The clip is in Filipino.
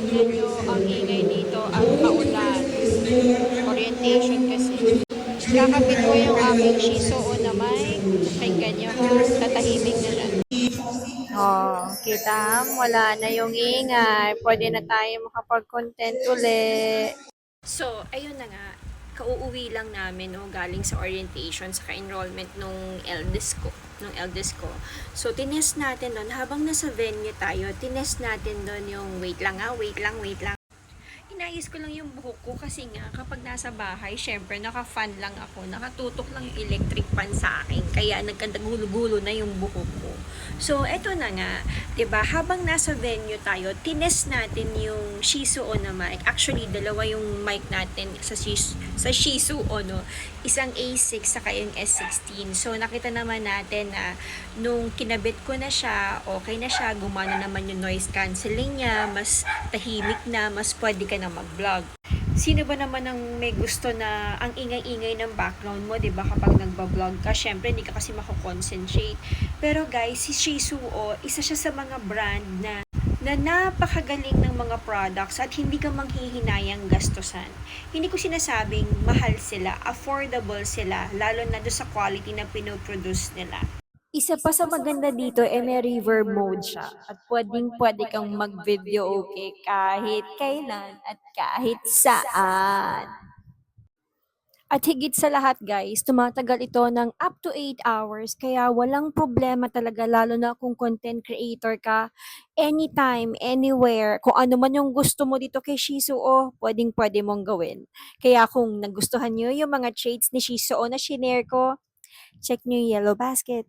Tignan nyo ang ingay dito at maulan. Orientation kasi. Kakabit ko yung aking Shih Tzu na mic. Pakinggan nyo ha. Tatahimik na siya. Oh, kita, wala na yung ingay. Pwede na tayo makapag-content uli. So, ayun na nga. Kauuwi lang namin no, galing sa orientation sa enrollment nung eldest ko. So, tinest natin doon. Habang nasa venue tayo, tinest natin doon yung wait lang. Inayos ko lang yung buhok ko kasi nga kapag nasa bahay, syempre naka-fan lang ako, nakatutok lang yung electric fan sa akin, kaya nagkadagulo-gulo na yung buhok ko. So, eto na nga, 'di ba? Habang nasa venue tayo, tinest natin yung Shih Tzu Ono mic. Actually, dalawa yung mic natin sa Shih Tzu Ono. Isang A6 saka yung S16. So, nakita naman natin na nung kinabit ko na siya, okay na siya, gumana naman yung noise cancelling niya, mas tahimik na, mas pwede ka na mag-vlog. Sino ba naman ang may gusto na ang ingay-ingay ng background mo, 'di ba, kapag nagba-vlog ka? Syempre hindi ka kasi mako-concentrate. Pero guys, si Shih Tzu isa siya sa mga brand na napakagaling ng mga products at hindi ka manghihinayang gastusan. Hindi ko sinasabing mahal sila, affordable sila, lalo na do sa quality na pinoproduce nila. Isa pa sa maganda dito may reverb mode siya at pwedeng-pwede kang mag-video okay kahit kailan at kahit saan. At higit sa lahat guys, tumatagal ito ng up to 8 hours kaya walang problema talaga lalo na kung content creator ka. Anytime, anywhere, kung ano man yung gusto mo dito kay Shih pwedeng-pwede mong gawin. Kaya kung nagustuhan nyo yung mga traits ni Shih na shinare ko, check nyo yung yellow basket.